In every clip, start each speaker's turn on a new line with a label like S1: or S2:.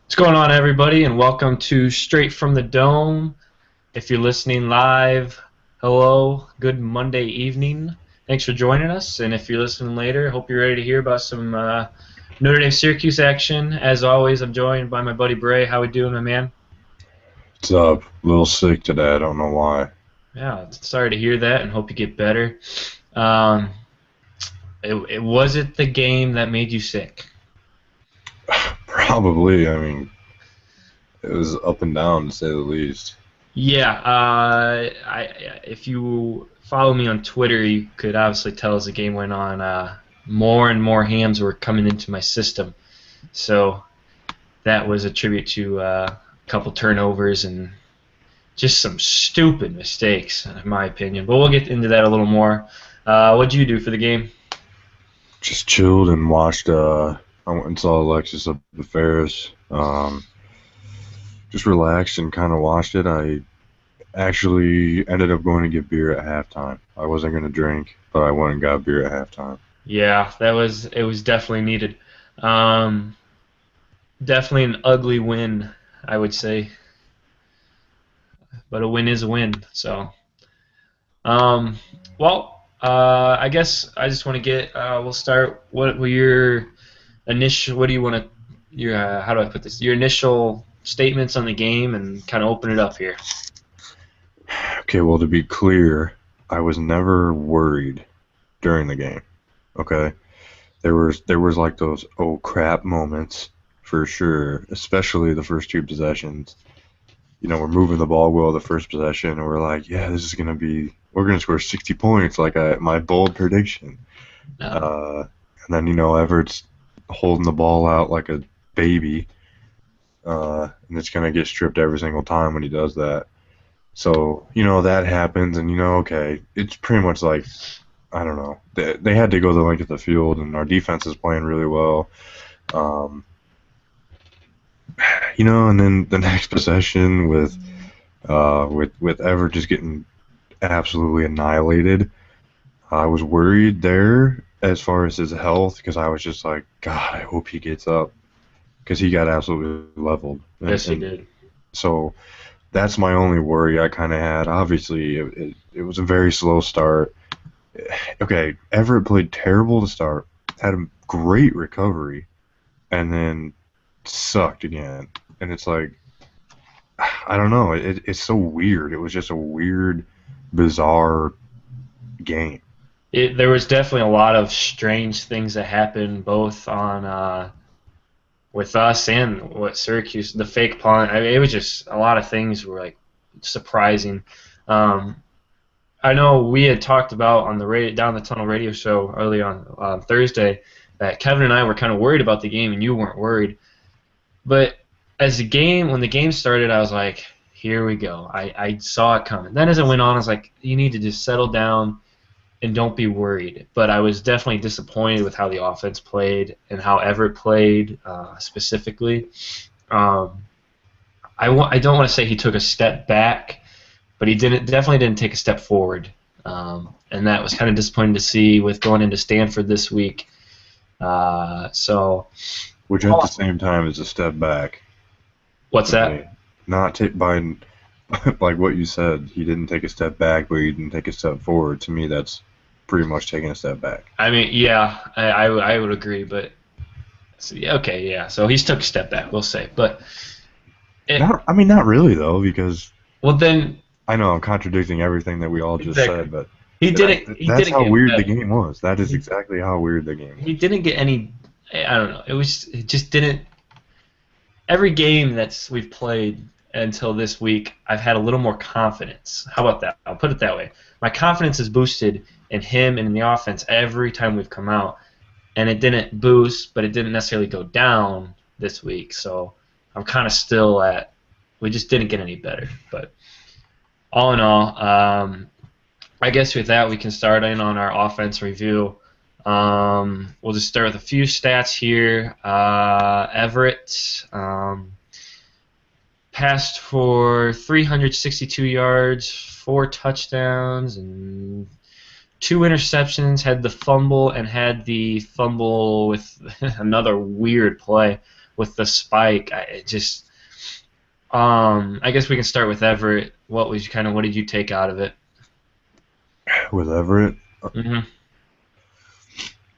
S1: What's going on, everybody, and welcome to Straight from the Dome. If you're listening live, hello, good Monday evening. Thanks for joining us, and if you're listening later, hope you're ready to hear about some Notre Dame Syracuse action. As always, I'm joined by my buddy Bray. How we doing, my man?
S2: What's up? A little sick today. I don't know why.
S1: Yeah, sorry to hear that, and hope you get better. Um, was it the game that made you sick?
S2: Probably. I mean, it was up and down to say the least.
S1: Yeah, if you follow me on Twitter, you could obviously tell as the game went on, more and more hams were coming into my system. So that was a tribute to a couple turnovers and just some stupid mistakes, in my opinion. But we'll get into that a little more. What'd you do for the game?
S2: Just chilled and watched. I went and saw Alexis up the Ferris. Just relaxed and kind of watched it. I actually ended up going to get beer at halftime. I wasn't going to drink, but I went and got beer at halftime.
S1: Yeah, it was definitely needed. Um, Definitely an ugly win, I would say, but a win is a win. So. Um, I guess I just want to get. We'll start. What were your initial? What do you want to? Your how do I put this? Your initial statements on the game, and kind of open it up here.
S2: Okay, well, to be clear, I was never worried during the game. Okay, there was like those oh crap moments for sure, especially the first two possessions. We're moving the ball well the first possession, and we're like, yeah, we're gonna score 60 points, like my bold prediction.
S1: Um,
S2: And then Everett's holding the ball out like a baby, and it's gonna get stripped every single time when he does that. So that happens, and okay, it's pretty much like I don't know. They had to go the length of the field, and our defense is playing really well. Um, and then the next possession with Everett just getting absolutely annihilated. I was worried there as far as his health because I was just like, God, I hope he gets up because he got absolutely leveled. And,
S1: yes, he
S2: and
S1: did.
S2: so that's my only worry I kind of had. Obviously, it was a very slow start. Okay, Everett played terrible to start, had a great recovery, and then sucked again. And it's like, I don't know. It's so weird. It was just a weird, bizarre game.
S1: There was definitely a lot of strange things that happened, both on with us and what Syracuse, the fake punt. I mean, it was just a lot of things were like surprising. Um, I know we had talked about on the down the tunnel radio show early on Thursday that Kevin and I were kind of worried about the game and you weren't worried. But when the game started, I was like, here we go. I saw it coming. Then as it went on, I was like, you need to just settle down and don't be worried. But I was definitely disappointed with how the offense played and how Everett played specifically. Um, I don't want to say he took a step back, but he definitely didn't take a step forward. And that was kind of disappointing to see with going into Stanford this week. So
S2: Which at the same time is a step back
S1: what's
S2: to me.
S1: that?
S2: Not by like what you said, he didn't take a step back, but he didn't take a step forward. To me, that's pretty much taking a step back.
S1: I mean, yeah, I would agree, but so, yeah, okay, yeah. So he's took a step back, we'll say, but it
S2: Not, I mean, not really though, because
S1: well then
S2: I know I'm contradicting everything that we all just
S1: exactly
S2: said, but
S1: he
S2: that's
S1: didn't
S2: how
S1: get
S2: weird the
S1: better.
S2: game was. That is
S1: He,
S2: exactly how weird the game
S1: he
S2: was.
S1: didn't get any. I don't know. It just didn't. Every game that's we've played until this week, I've had a little more confidence. How about that? I'll put it that way. My confidence is boosted in him and in the offense every time we've come out, and it didn't boost, but it didn't necessarily go down this week. So I'm kind of still at. We just didn't get any better. But all in all, I guess with that we can start in on our offense review. We'll just start with a few stats here. Everett passed for 362 yards, 4 touchdowns, and 2 interceptions. Had the fumble and had the fumble with another weird play. with the spike. I guess we can start with Everett. What did you take out of it?
S2: With Everett,
S1: Hmm.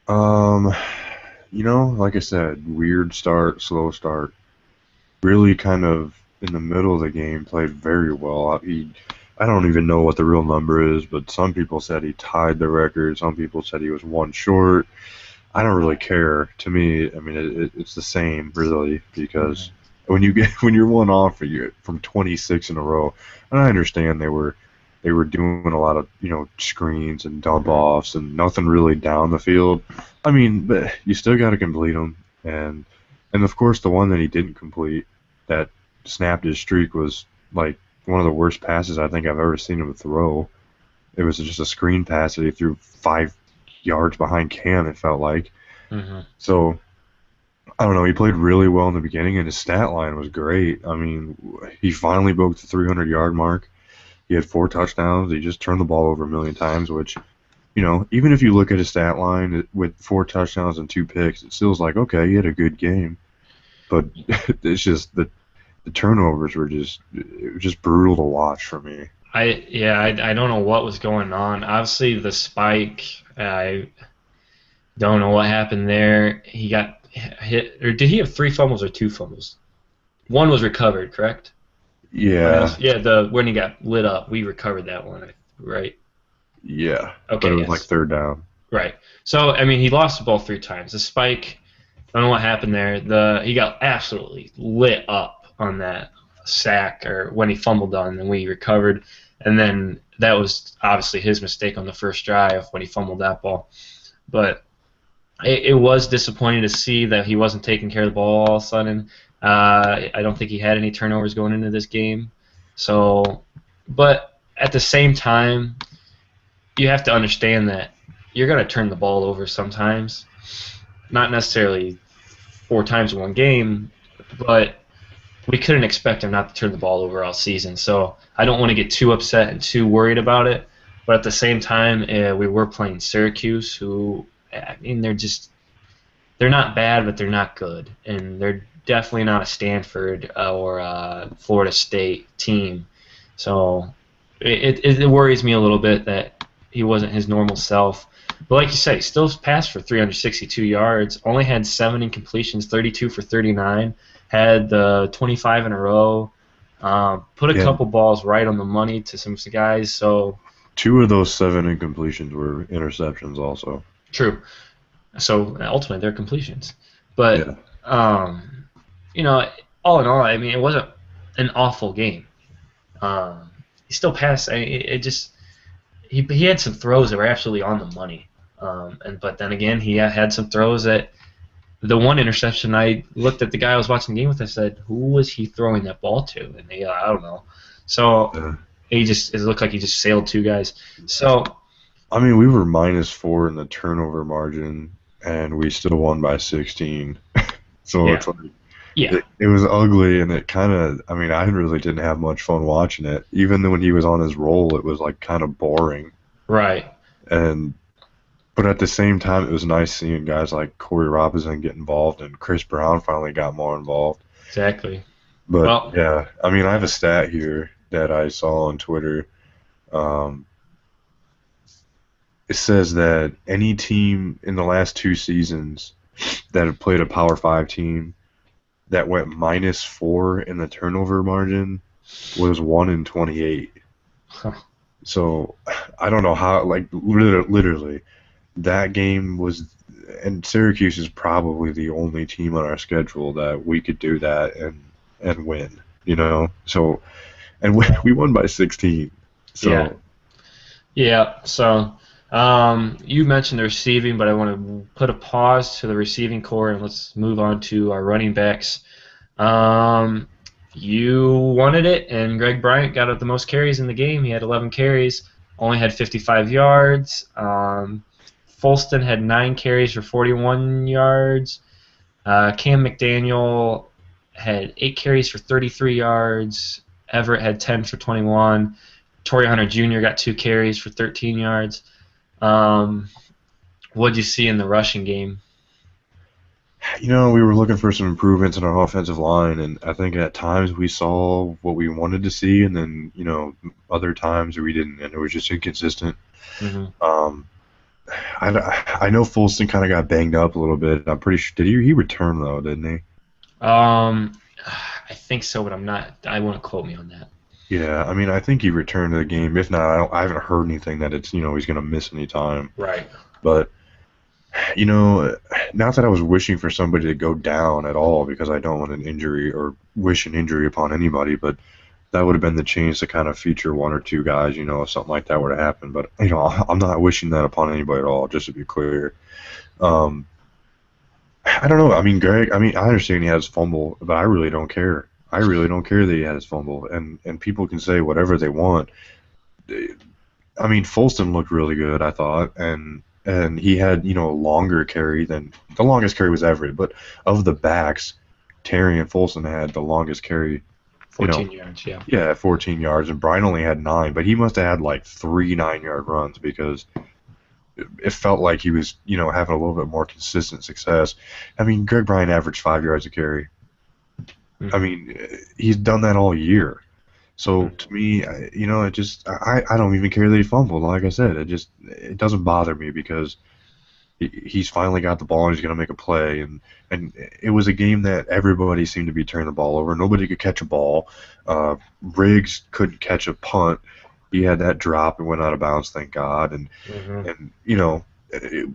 S2: um, like I said, weird start, slow start. Really kind of in the middle of the game played very well. I don't even know what the real number is, but some people said he tied the record. Some people said he was one short. I don't really care. To me, I mean, it's the same really because when you're one off you from 26 in a row, and I understand they were doing a lot of screens and dump offs and nothing really down the field. I mean, but you still got to complete them, and of course the one that he didn't complete that snapped his streak was like one of the worst passes I think I've ever seen him throw. It was just a screen pass that he threw 5 yards behind Cam. It felt like.
S1: Hmm.
S2: So I don't know. He played really well in the beginning, and his stat line was great. I mean, he finally broke the 300-yard mark. He had 4 touchdowns. He just turned the ball over a million times, which, even if you look at his stat line with 4 touchdowns and 2 picks, it still is like, okay, he had a good game. But it's just the turnovers it was just brutal to watch for me.
S1: I don't know what was going on. Obviously, the spike. I don't know what happened there. He got hit, or did he have 3 fumbles or 2 fumbles? One was recovered, correct?
S2: Yeah,
S1: Yeah, the when he got lit up, we recovered that one, right?
S2: yeah. But it
S1: Okay,
S2: was like
S1: yes,
S2: third down.
S1: right. So I mean, he lost the ball 3 times. The spike. I don't know what happened there. He got absolutely lit up on that sack or when he fumbled on, and we recovered. And then that was obviously his mistake on the first drive when he fumbled that ball. But it was disappointing to see that he wasn't taking care of the ball all of a sudden. I don't think he had any turnovers going into this game. So, but at the same time, you have to understand that you're going to turn the ball over sometimes. Not necessarily 4 times in one game, but we couldn't expect him not to turn the ball over all season. So I don't want to get too upset and too worried about it. But at the same time, we were playing Syracuse, who I mean they're not bad, but they're not good, and they're definitely not a Stanford or Florida State team. So it worries me a little bit that he wasn't his normal self. But like you said, he still passed for 362 yards, only had 7 incompletions, 32 for 39, had the 25 in a row, put a
S2: Yeah,
S1: couple balls right on the money to some guys. So
S2: 2 of those 7 incompletions were interceptions also.
S1: true. So ultimately, they're completions. But
S2: Yeah.
S1: um, you know, all in all, I mean, it wasn't an awful game. He still passed. It just he had some throws that were absolutely on the money. But then again, he had some throws that the one interception. I looked at the guy I was watching the game with. I said, "Who was he throwing that ball to?" And I don't know. So
S2: Yeah.
S1: it looked like he just sailed 2 guys. So
S2: I mean, we were -4 in the turnover margin, and we still won by 16. So
S1: yeah,
S2: it's like
S1: yeah,
S2: it was ugly, and it kind of. I mean, I really didn't have much fun watching it. Even when he was on his roll, it was like kind of boring.
S1: right,
S2: And but at the same time, it was nice seeing guys like Corey Robinson get involved, and Chris Brown finally got more involved.
S1: exactly.
S2: But
S1: Well,
S2: yeah, I mean, I have a stat here that I saw on Twitter. Um, it says that any team in the last 2 seasons that have played a Power Five team that went -4 in the turnover margin was 1 in 28. So I don't know how, like literally, that game was, and Syracuse is probably the only team on our schedule that we could do that and win. So and we won by 16.
S1: yeah.
S2: So
S1: Yeah, so you mentioned the receiving, but I want to put a pause to the receiving core and let's move on to our running backs. Um, you wanted it, and Greg Bryant got the most carries in the game. He had 11 carries, only had 55 yards. Folston had 9 carries for 41 yards. Cam McDaniel had 8 carries for 33 yards. Everett had 10 for 21. Torrey Hunter Jr. got 2 carries for 13 yards. What'd you see in the rushing game?
S2: We were looking for some improvements in our offensive line, and I think at times we saw what we wanted to see, and then other times we didn't, and it was just inconsistent.
S1: Hmm.
S2: Um, I know Fulton kind of got banged up a little bit. I'm pretty sure he returned though, didn't he?
S1: Um, I think so, but I'm not. I won't quote me on that.
S2: Yeah, I mean I think he returned to the game. If not, I haven't heard anything that it's he's going to miss any time.
S1: Right.
S2: But you know, not that I was wishing for somebody to go down at all because I don't want an injury or wish an injury upon anybody, but that would have been the chance to kind of feature one or two guys, if something like that were to happen. But I'm not wishing that upon anybody at all, just to be clear. Um, I don't know. I mean, Greg. I mean, I understand he has fumble, but I really don't care. I really don't care that he had his fumble, and people can say whatever they want. I mean, Folston looked really good, I thought, and he had a longer carry than the longest carry was Everett, but of the backs, Terry and Folston had the longest carry. You know,
S1: 14 yards. Yeah.
S2: yeah, 14 yards, and Brian only had 9, but he must have had like 3 9-yard runs because it felt like he was having a little bit more consistent success. I mean, Greg Bryan averaged 5 yards a carry. I
S1: Hmm.
S2: mean, he's done that all year. So
S1: Hmm.
S2: to me, it just I don't even care that he fumbled. Like I said, it doesn't bother me because he's finally got the ball and he's going to make a play. And it was a game that everybody seemed to be turning the ball over. Nobody could catch a ball. Riggs couldn't catch a punt. He had that drop and went out of bounds, thank God. And
S1: Hmm.
S2: and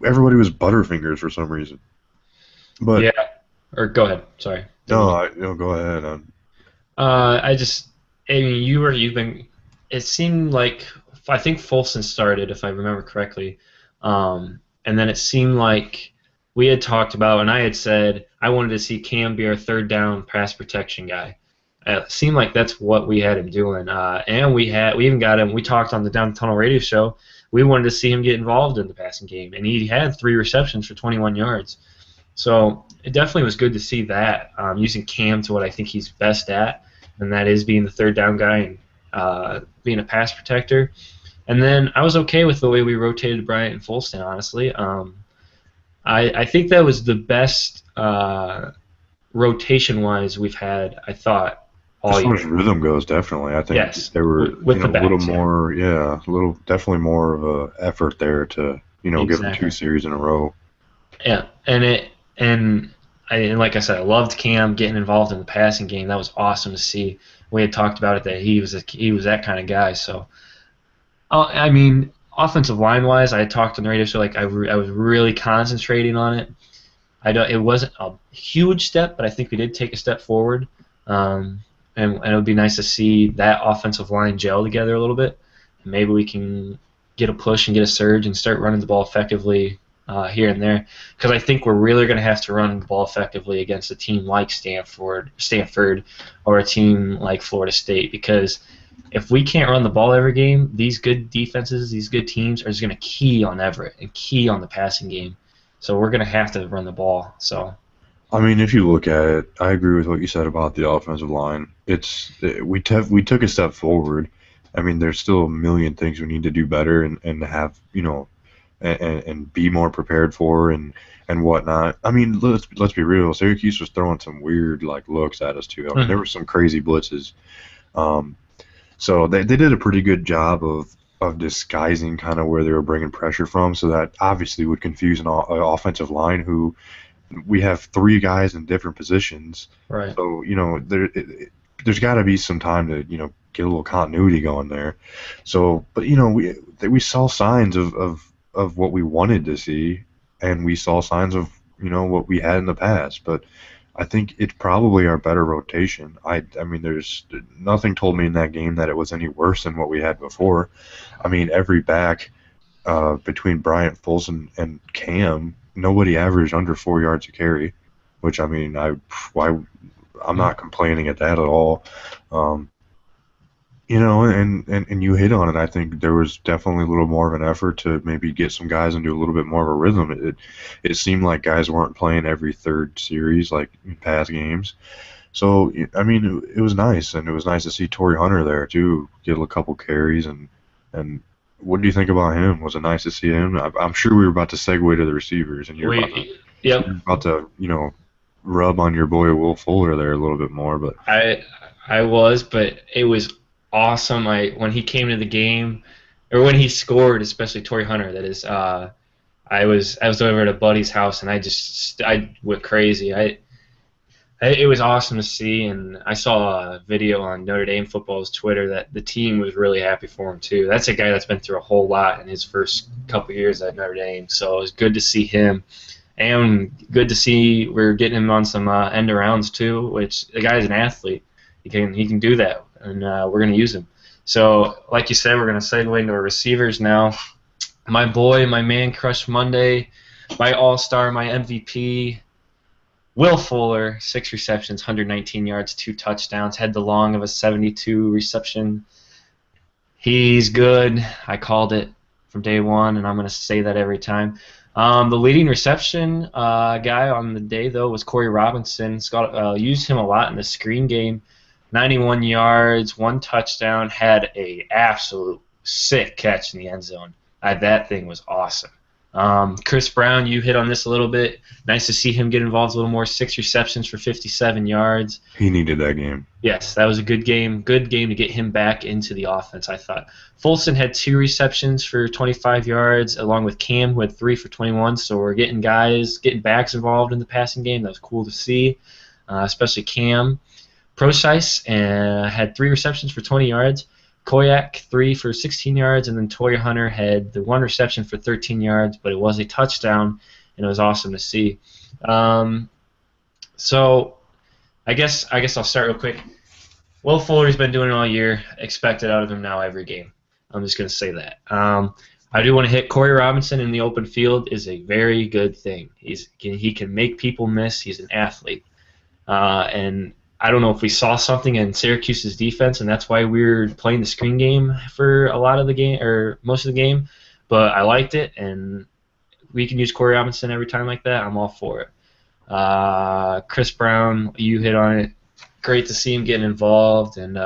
S2: everybody was Butterfingers for some reason. But
S1: Yeah. Or go ahead. Sorry. Didn't
S2: no,
S1: mean
S2: go ahead.
S1: I just, I mean, you've been. It seemed like I think Folsom started, if I remember correctly, and then it seemed like we had talked about, and I had said I wanted to see Cam be our third down pass protection guy. It seemed like that's what we had him doing, and we even got him. We talked on the Down the Tunnel radio show. We wanted to see him get involved in the passing game, and he had 3 receptions for 21 yards. So it definitely was good to see that using Cam to what I think he's best at, and that is being the third down guy and being a pass protector. And then I was okay with the way we rotated Bryant and Fulston, honestly. I think that was the best rotation-wise we've had, I thought,
S2: As
S1: all
S2: far as
S1: year.
S2: rhythm goes, definitely, I think
S1: Yes,
S2: there were
S1: with the
S2: a little
S1: backs, yeah,
S2: more, yeah, a little definitely more of a effort there to give them two
S1: exactly.
S2: series in a row.
S1: Yeah, and like I said, I loved Cam getting involved in the passing game. That was awesome to see. We had talked about it that he was that kind of guy. So I mean, offensive line wise, I had talked on the radio show like I was really concentrating on it. I don't. It wasn't a huge step, but I think we did take a step forward. Um, and it would be nice to see that offensive line gel together a little bit. And maybe we can get a push and get a surge and start running the ball effectively here and there. Because I think we're really going to have to run the ball effectively against a team like Stanford, or a team like Florida State. Because if we can't run the ball every game, these good defenses, these good teams are just going to key on Everett and key on the passing game. So we're going to have to run the ball. So
S2: I mean, if you look at it, I agree with what you said about the offensive line. We took a step forward. I mean, there's still a million things we need to do better and have and be more prepared for and whatnot. I mean, let's be real. Syracuse was throwing some weird like looks at us too. I mean, there were some crazy blitzes. Um, So they did a pretty good job of disguising kind of where they were bringing pressure from, so that obviously would confuse an offensive line who we have 3 guys in different positions.
S1: right.
S2: So there's got to be some time to get a little continuity going there. So, but we saw signs of what we wanted to see, and we saw signs of what we had in the past, but. I think it's probably our better rotation. I mean, there's nothing told me in that game that it was any worse than what we had before. I mean, every back between Bryant, Folsom, and Cam, nobody averaged under 4 yards a carry, which I mean, I'm
S1: Mhm.
S2: not complaining at that at all. Um, and you hit on it. I think there was definitely a little more of an effort to maybe get some guys into a little bit more of a rhythm. It seemed like guys weren't playing every third series like in past games. So I mean, it was nice, and it was nice to see Torrey Hunter there too, get a couple carries and. What do you think about him? Was it nice to see him? I'm sure we were about to segue to the receivers, and
S1: We, yep.
S2: you're about to rub on your boy Will Fuller there a little bit more, but
S1: I I was, but it was awesome. When he came to the game, or when he scored, especially Torrey Hunter. That is, I was over at a buddy's house and I went crazy. It was awesome to see, and I saw a video on Notre Dame football's Twitter that the team was really happy for him too. That's a guy that's been through a whole lot in his first couple years at Notre Dame, so it was good to see him, and good to see we're getting him on some end arounds too. Which the guy's an athlete, he can do that, and we're gonna use him. So, like you said, we're gonna segue into our receivers now. My boy, my man crush Monday, my all-star, my MVP. Will Fuller, 6 receptions, 119 yards, 2 touchdowns, had the long of a 72 reception. He's good. I called it from day one, and I'm going to say that every time. The leading reception guy on the day, though, was Corey Robinson. Scott used him a lot in the screen game. 91 yards, 1 touchdown, had a absolute sick catch in the end zone. That thing was awesome. Chris Brown, you hit on this a little bit. Nice to see him get involved a little more. 6 receptions for 57 yards.
S2: he needed that game.
S1: Yes, that was a good game. Good game to get him back into the offense, I thought. Folson had 2 receptions for 25 yards, along with Cam, who had 3 for 21. So we're getting backs involved in the passing game. That was cool to see, especially Cam. Procise had 3 receptions for 20 yards. Koyak, 3 for 16 yards, and then Torrey Hunter had the 1 reception for 13 yards, but it was a touchdown, and it was awesome to see. So I guess I'll start real quick. Will Fuller's been doing it all year. Expect it out of him now every game. I'm just going to say that. I do want to hit Corey Robinson in the open field is a very good thing. He can make people miss. He's an athlete. And I don't know if we saw something in Syracuse's defense, and that's why we were playing the screen game for a lot of the game, or most of the game. But I liked it, and we can use Corey Robinson every time like that. I'm all for it. Chris Brown, you hit on it. Great to see him getting involved, and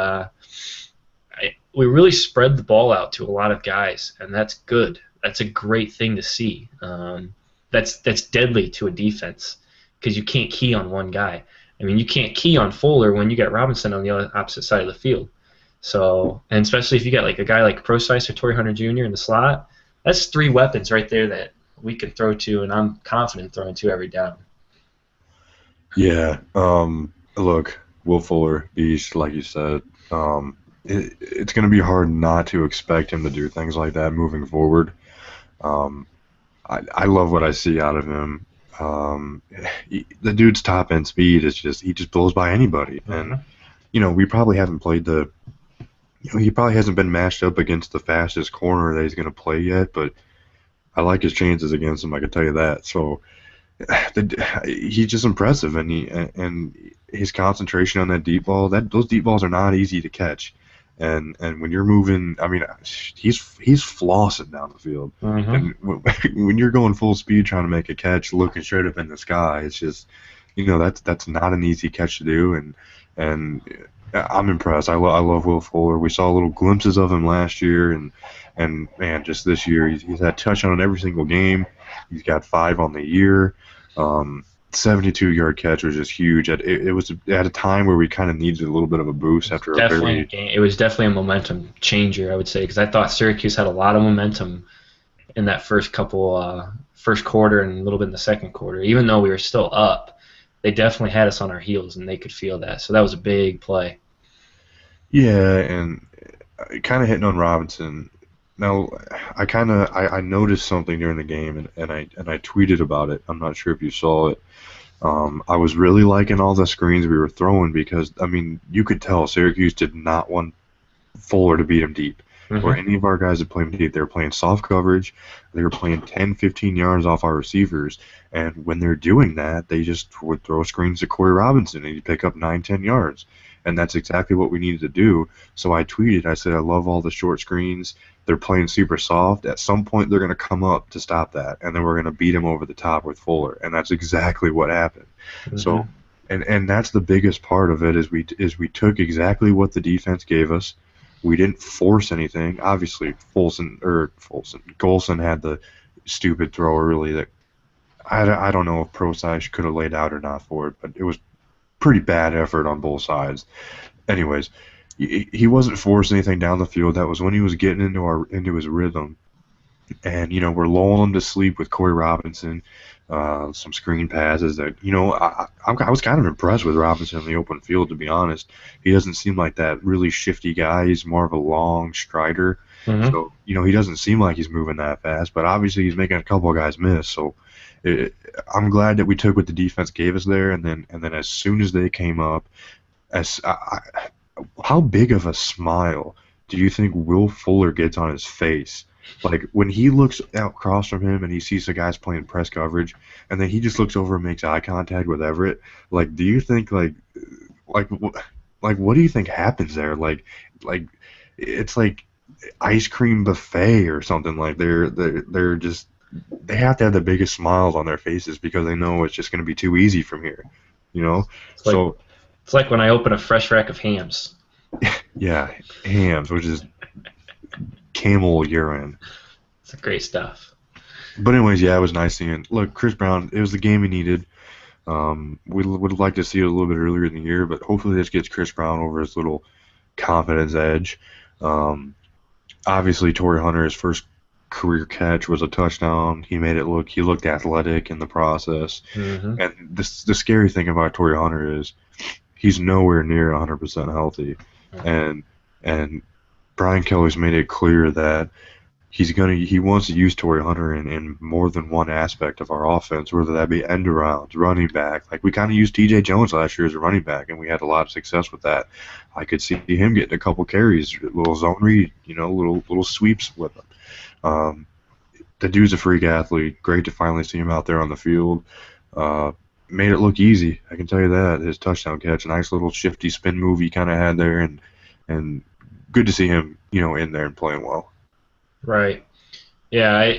S1: we really spread the ball out to a lot of guys, and that's good. That's a great thing to see. That's deadly to a defense because you can't key on one guy. I mean, you can't key on Fuller when you got Robinson on the opposite side of the field. So, and especially if you got like a guy like Procise or Torrey Hunter Jr. in the slot, that's 3 weapons right there that we can throw to, and I'm confident throwing to every down.
S2: Yeah. Look, Will Fuller, beast, like you said. It's going to be hard not to expect him to do things like that moving forward. I love what I see out of him. The dude's top end speed is he just blows by anybody, and we probably haven't played he probably hasn't been matched up against the fastest corner that he's going to play yet, but I like his chances against him. I can tell you that. So he's just impressive, and his concentration on that deep ball. Those deep balls are not easy to catch. And when you're moving, I mean, he's flossing down the field. And when you're going full speed trying to make a catch, looking straight up in the sky, it's just, that's not an easy catch to do. And I'm impressed. I love Will Fuller. We saw little glimpses of him last year, and man, just this year he's had touchdown in every single game. He's got 5 on the year. 72-yard catch was just huge. It was at a time where we kind of needed a little bit of a boost after
S1: It was definitely a momentum changer, I would say, because I thought Syracuse had a lot of momentum in that first quarter and a little bit in the second quarter. Even though we were still up, they definitely had us on our heels, and they could feel that. So that was a big play.
S2: Yeah, and kind of hitting on Robinson. Now, I noticed something during the game, and I tweeted about it. I'm not sure if you saw it. I was really liking all the screens we were throwing because, I mean, you could tell Syracuse did not want Fuller to beat him deep. Or any of our guys that played deep, they were playing soft coverage. They were playing 10, 15 yards off our receivers. And when they're doing that, they just would throw screens to Corey Robinson, and he'd pick up 9, 10 yards. And that's exactly what we needed to do. So I tweeted, I said, I love all the short screens. They're playing super soft. At some point, they're going to come up to stop that, and then we're going to beat them over the top with Fuller. And that's exactly what happened. So, and that's the biggest part of it is we took exactly what the defense gave us. We didn't force anything. Obviously, Golson had the stupid throw early that I don't know if Prosai could have laid out or not for it, but it was pretty bad effort on both sides. Anyways, he wasn't forcing anything down the field. That was when he was getting into his rhythm. And we're lulling him to sleep with Corey Robinson, some screen passes that I was kind of impressed with Robinson in the open field, to be honest. He doesn't seem like that really shifty guy. He's more of a long strider,
S1: Hmm.
S2: so he doesn't seem like he's moving that fast. But obviously he's making a couple of guys miss. So it, I'm glad that we took what the defense gave us there, and then as soon as they came up, as how big of a smile do you think Will Fuller gets on his face? Like when he looks out across from him and he sees the guys playing press coverage, and then he just looks over and makes eye contact with Everett. Like, do you think like what do you think happens there? Like it's like ice cream buffet or something. Like they're just they have to have the biggest smiles on their faces because they know it's just going to be too easy from here. You know,
S1: It's like
S2: so
S1: it's like when I open a fresh rack of hams.
S2: yeah, hams, which is camel urine.
S1: It's great stuff.
S2: But anyways, yeah, it was nice seeing. Look, Chris Brown. It was the game he needed. We would like to see it a little bit earlier in the year, but hopefully this gets Chris Brown over his little confidence edge. Um, Obviously, Torrey Hunter's first career catch was a touchdown. He looked athletic in the process.
S1: Hmm.
S2: And the scary thing about Torrey Hunter is he's nowhere near 100% healthy, and and Brian Kelly's made it clear that he wants to use Torrey Hunter in more than one aspect of our offense, whether that be end arounds, running back. Like we kind of used T.J. Jones last year as a running back, and we had a lot of success with that. I could see him getting a couple carries, little zone read, little sweeps with him. Um, the dude's a freak athlete. Great to finally see him out there on the field. Uh, Made it look easy. I can tell you that his touchdown catch, a nice little shifty spin move he kind of had there, and good to see him, in there and playing well.
S1: Right. Yeah.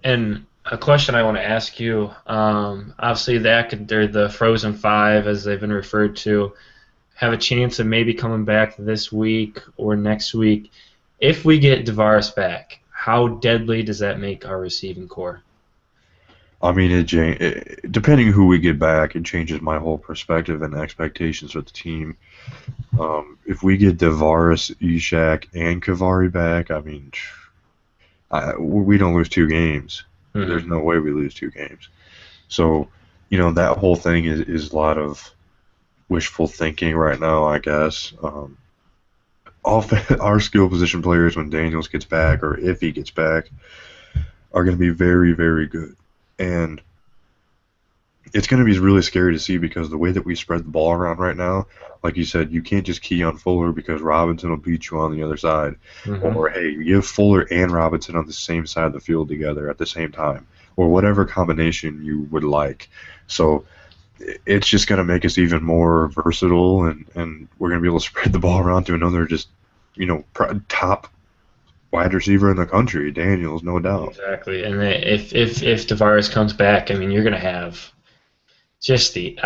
S1: And a question I want to ask you. Obviously, they're the Frozen Five, as they've been referred to, have a chance of maybe coming back this week or next week. If we get DeVaris back, how deadly does that make our receiving core?
S2: I mean, depending who we get back, it changes my whole perspective and expectations with the team. If we get Devaris, Ishak, and Kavari back, I mean, we don't lose two games. There's
S1: Hmm.
S2: no way we lose two games. So, that whole thing is a lot of wishful thinking right now, I guess. Our skill position players, when Daniels gets back or if he gets back, are going to be very, very good. And it's going to be really scary to see because the way that we spread the ball around right now, like you said, you can't just key on Fuller because Robinson will beat you on the other side.
S1: Hmm.
S2: Or, hey, you have Fuller and Robinson on the same side of the field together at the same time, or whatever combination you would like. So it's just going to make us even more versatile, and we're going to be able to spread the ball around to another just, top wide receiver in the country, Daniels, no doubt.
S1: Exactly. And if DeVaris comes back, I mean, you're going to have just the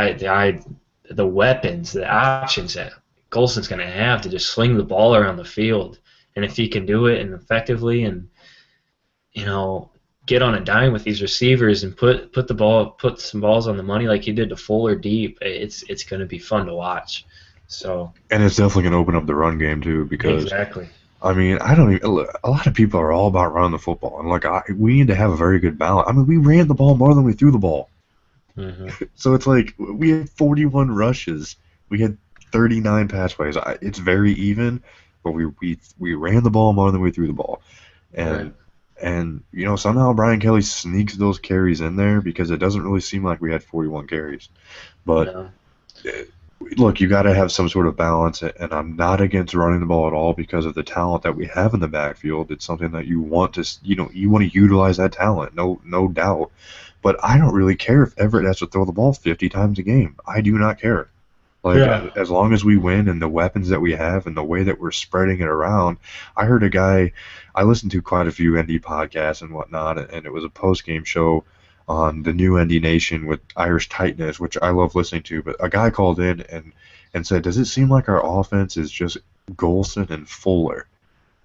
S1: weapons, the options that Golson's going to have to just sling the ball around the field. And if he can do it and effectively, and you know, get on a dime with these receivers and put some balls on the money like he did to Fuller deep, it's going to be fun to watch. So
S2: And it's definitely going to open up the run game, too, because
S1: exactly.
S2: I mean, I don't even. A lot of people are all about running the football, and we need to have a very good balance. I mean, we ran the ball more than we threw the ball,
S1: Hmm.
S2: so it's like we had 41 rushes, we had 39 pass plays. It's very even, but we ran the ball more than we threw the ball,
S1: Right.
S2: and somehow Brian Kelly sneaks those carries in there because it doesn't really seem like we had 41 carries, but
S1: No.
S2: look, you got to have some sort of balance, and I'm not against running the ball at all because of the talent that we have in the backfield. It's something that you want to, you want to utilize that talent, no doubt. But I don't really care if Everett has to throw the ball 50 times a game. I do not care. Like
S1: Yeah.
S2: as long as we win and the weapons that we have and the way that we're spreading it around. I heard a guy, I listened to quite a few ND podcasts and whatnot, and it was a post game show on the new ND Nation with Irish Tightness, which I love listening to. But a guy called in and said, "Does it seem like our offense is just Golson and Fuller?"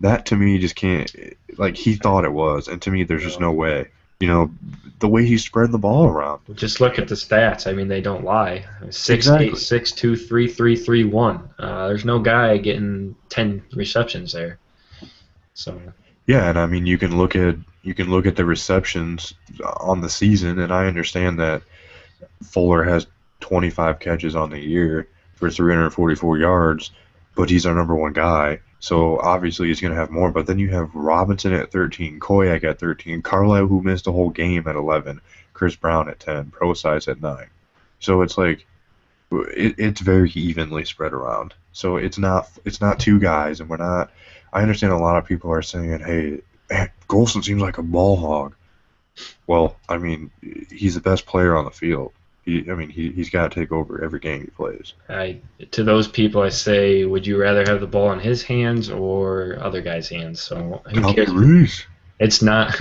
S2: That to me just can't, like he thought it was, and to me there's just
S1: No.
S2: no way. You know, the way he's spreading the ball around.
S1: Just look at the stats. I mean, they don't lie. 6'8",
S2: Exactly.
S1: 6'2", 3.331. There's no guy getting 10 receptions there. So
S2: Yeah, and I mean you can look at the receptions on the season, and I understand that Fuller has 25 catches on the year for 344 yards, but he's our number one guy. So obviously he's going to have more. But then you have Robinson at 13, Koyak at 13, Carlisle who missed a whole game at 11, Chris Brown at 10, Procise at 9. So it's like it's very evenly spread around. So it's not two guys, and we're not. I understand a lot of people are saying, "Hey, Golson seems like a ball hog." Well, I mean, he's the best player on the field. He's got to take over every game he plays.
S1: I to those people I say, would you rather have the ball in his hands or other guys' hands? So who
S2: Copy
S1: cares?
S2: Reese.
S1: It's not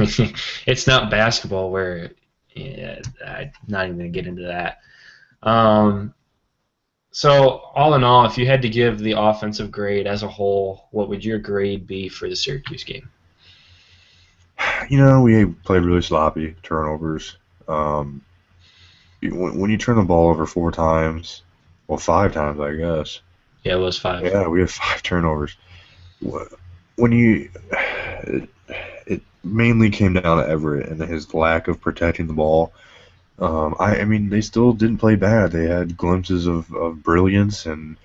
S1: it's not basketball where yeah, I'm not even gonna get into that. Um, so all in all, if you had to give the offensive grade as a whole, what would your grade be for the Syracuse game?
S2: We played really sloppy turnovers. Um, when you turn the ball over 4 times, well, 5 times, I guess.
S1: Yeah, it was 5.
S2: Yeah, we had 5 turnovers. When you, it mainly came down to Everett and his lack of protecting the ball. I mean, they still didn't play bad. They had glimpses of brilliance and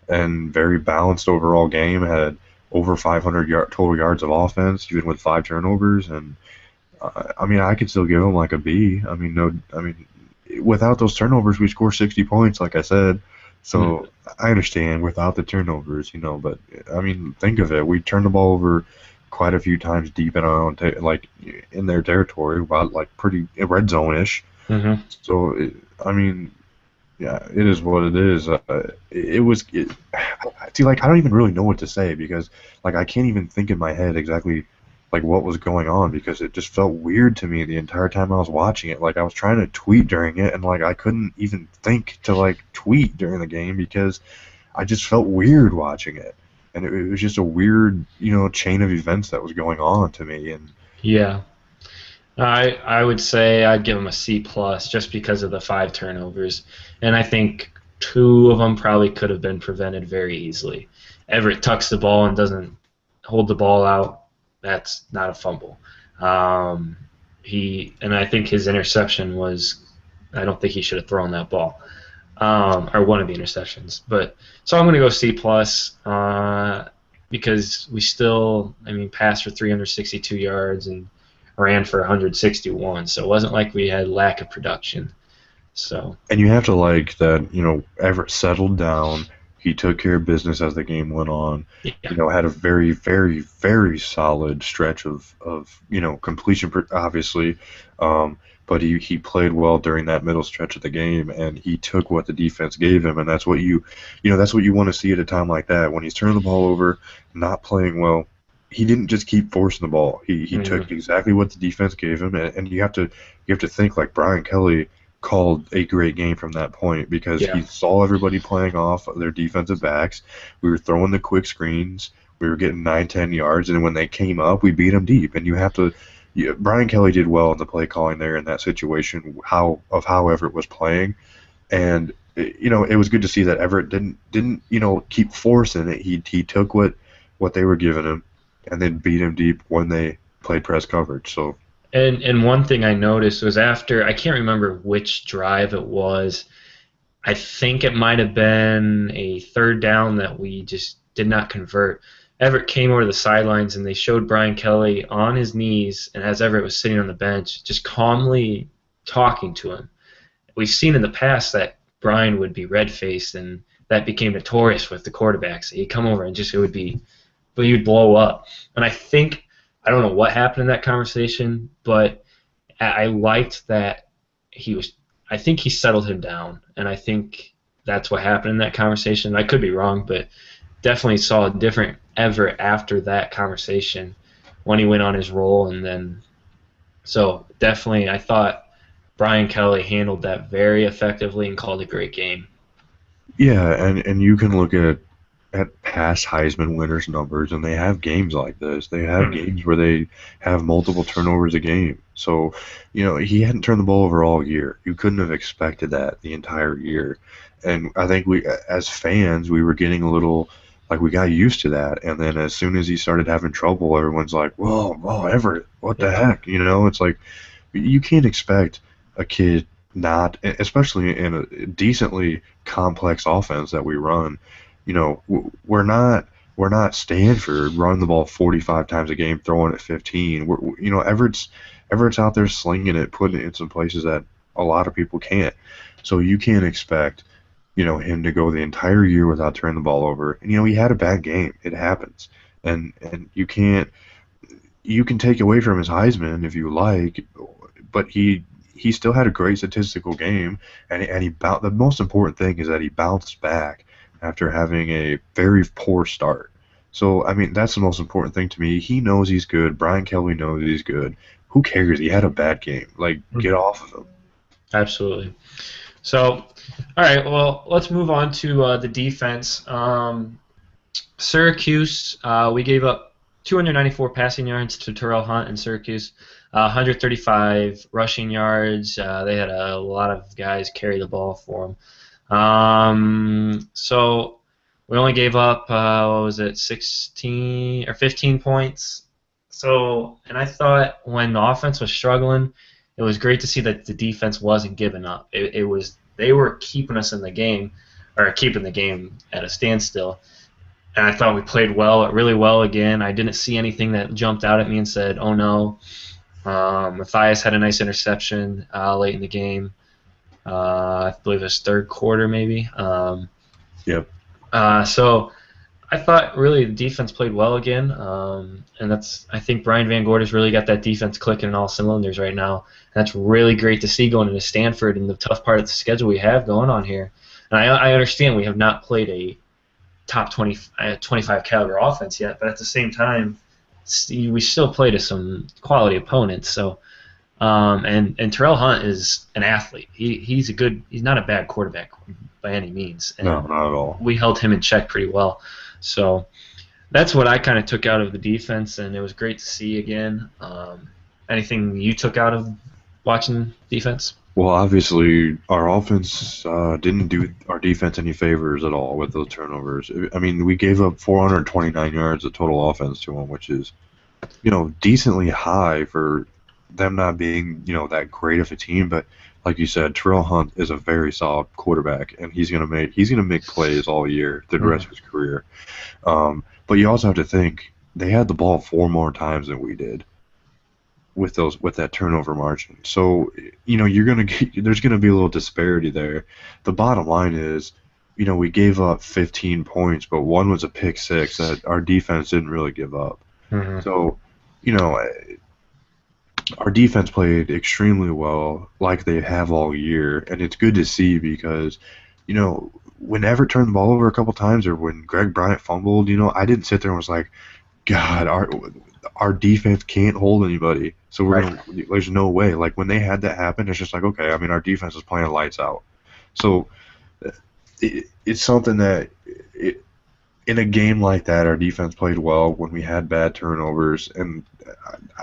S2: very balanced overall game. Had over 500 total yards of offense, even with 5 turnovers. And I mean, I could still give them like a B. I mean, no, I mean, without those turnovers, we score 60 points, like I said.
S1: Hmm.
S2: So I understand without the turnovers, but I mean, think of it. We turned the ball over quite a few times deep in our own, like in their territory, about like pretty red zone-ish.
S1: Hmm.
S2: So I mean, yeah, it is what it is. It was. See, like I don't even really know what to say because like I can't even think in my head exactly like what was going on because it just felt weird to me the entire time I was watching it. Like I was trying to tweet during it and like I couldn't even think to like tweet during the game because I just felt weird watching it. And it was just a weird, chain of events that was going on to me. And
S1: Yeah. I would say I'd give him a C plus just because of the 5 turnovers, and I think 2 of them probably could have been prevented very easily. Everett tucks the ball and doesn't hold the ball out. That's not a fumble. Um, and I think his interception was. I don't think he should have thrown that ball, or one of the interceptions. But so I'm going to go C plus because we still, I mean, passed for 362 yards and ran for 161. So it wasn't like we had lack of production. So
S2: And you have to like that, Everett settled down. He took care of business as the game went on.
S1: yeah,
S2: Had a very, very, very solid stretch of completion, obviously. But he played well during that middle stretch of the game, and he took what the defense gave him, and that's what you want to see at a time like that when he's turning the ball over, not playing well. He didn't just keep forcing the ball. He
S1: mhm,
S2: took exactly what the defense gave him, and you have to think like Brian Kelly called a great game from that point because he
S1: yeah,
S2: saw everybody playing off their defensive backs. We were throwing the quick screens. We were getting 9, 10 yards, and when they came up, we beat them deep. And Brian Kelly did well in the play calling there in that situation, how Everett was playing, and it was good to see that Everett didn't keep forcing it. He took what they were giving him, and then beat him deep when they played press coverage. So
S1: and one thing I noticed was after I can't remember which drive it was. I think it might have been a third down that we just did not convert. Everett came over the sidelines and they showed Brian Kelly on his knees, and as Everett was sitting on the bench, just calmly talking to him. We've seen in the past that Brian would be red faced, and that became notorious with the quarterbacks. He'd come over and just it would be, but he would blow up. And I don't know what happened in that conversation, but I liked that he was. I think he settled him down, and I think that's what happened in that conversation. I could be wrong, but definitely saw a different Everett after that conversation when he went on his roll, and then so definitely I thought Brian Kelly handled that very effectively and called a great game.
S2: yeah, and you can look at past Heisman winners numbers, and they have games like this. They have
S1: Hmm.
S2: games where they have multiple turnovers a game. So, he hadn't turned the ball over all year. You couldn't have expected that the entire year. And I think we, as fans, we were getting a little like we got used to that. And then as soon as he started having trouble, everyone's like, "Whoa, whoa, Everett, what the
S1: Yeah.
S2: heck?" It's like you can't expect a kid not, especially in a decently complex offense that we run. We're not Stanford running the ball 45 times a game, throwing it 15. Everett's out there slinging it, putting it in some places that a lot of people can't. So you can't expect him to go the entire year without turning the ball over. And he had a bad game. It happens, and you can take away from his Heisman if you like, but he still had a great statistical game, and the most important thing is that he bounced back after having a very poor start. So I mean that's the most important thing to me. He knows he's good. Brian Kelly knows he's good. Who cares? He had a bad game. Like get
S1: Mhm.
S2: off of him.
S1: Absolutely. So, all right. Well, let's move on to the defense. Syracuse, we gave up 294 passing yards to Terrell Hunt in Syracuse, 135 rushing yards. They had a lot of guys carry the ball for them. So we only gave up, what was it, 16 or 15 points. So, and I thought when the offense was struggling, it was great to see that the defense wasn't giving up. It was they were keeping us in the game, or keeping the game at a standstill. And I thought we played well, really well again. I didn't see anything that jumped out at me and said, "Oh no." Matthias had a nice interception late in the game. I believe it was third quarter, maybe.
S2: Yep.
S1: So I thought really the defense played well again, and I think Brian Van Gorder's really got that defense clicking in all cylinders right now. And that's really great to see going into Stanford and the tough part of the schedule we have going on here. And I understand we have not played a top 20, 25 caliber offense yet, but at the same time, we still play to some quality opponents. So, and Terrell Hunt is an athlete. He's not a bad quarterback by any means,
S2: No,
S1: and
S2: not at all.
S1: we held him in check pretty well. So that's what I kind of took out of the defense, and it was great to see again. Anything you took out of watching defense?
S2: Well, obviously, our offense didn't do our defense any favors at all with those turnovers. I mean, we gave up 429 yards of total offense to them, which is, decently high for them not being, that great of a team. But like you said, Terrell Hunt is a very solid quarterback, and he's gonna make plays all year through the rest of his career. But you also have to think they had the ball four more times than we did with that turnover margin. So, there's gonna be a little disparity there. The bottom line is, we gave up 15 points, but one was a pick six that our defense didn't really give up.
S1: Mm-hmm.
S2: So, you know, our defense played extremely well, like they have all year, and it's good to see because, when Everett turned the ball over a couple times, or when Greg Bryant fumbled, I didn't sit there and was like, God, our defense can't hold anybody. So
S1: Right.
S2: there's no way. Like when they had that happen, it's just like, okay, I mean, our defense is playing lights out. So it's something that in a game like that, our defense played well when we had bad turnovers, and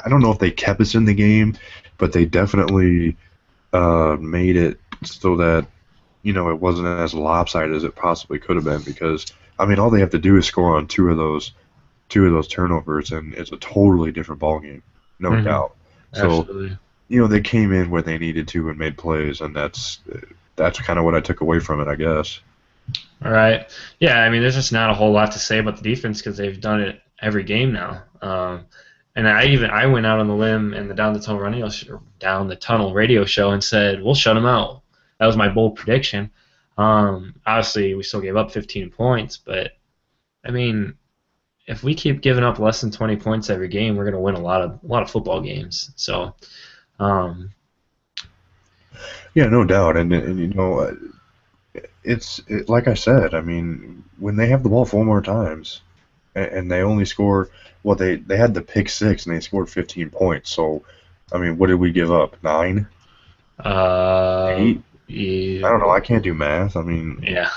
S2: I don't know if they kept us in the game, but they definitely made it so that it wasn't as lopsided as it possibly could have been. Because I mean, all they have to do is score on two of those turnovers, and it's a totally different ballgame, no
S1: Mm-hmm.
S2: doubt. So
S1: Absolutely.
S2: they came in where they needed to and made plays, and that's kind of what I took away from it, I guess.
S1: All right. Yeah, I mean, there's just not a whole lot to say about the defense because they've done it every game now. And I went out on the limb and the down the tunnel radio show and said we'll shut them out. That was my bold prediction. Obviously, we still gave up 15 points, but I mean, if we keep giving up less than 20 points every game, we're going to win a lot of football games. So, um,
S2: Yeah, no doubt, and like I said. I mean, when they have the ball four more times, and they only score, well, they had the pick six and they scored 15 points. So, I mean, what did we give up? Nine,
S1: uh,
S2: 8? I
S1: yeah,
S2: don't know. I can't do math. I mean,
S1: yeah.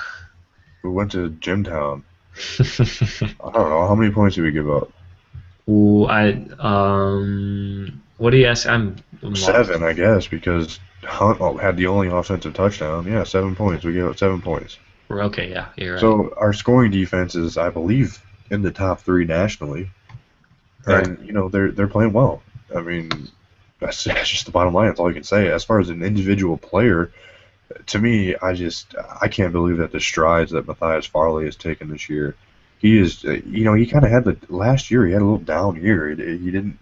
S2: we went to Gymtown. I don't know. How many points did we give up?
S1: Ooh, what do you ask? I'm lost.
S2: 7, I guess, because Hunt had the only offensive touchdown. Yeah, 7 points. We gave up 7 points.
S1: Okay, yeah, you're right.
S2: So our scoring defense is, I believe, in the top 3 nationally,
S1: Right.
S2: and they're playing well. I mean, that's just the bottom line. That's all you can say. As far as an individual player, to me, I can't believe that the strides that Matthias Farley has taken this year. He is, he kind of had the last year. He had a little down year. He didn't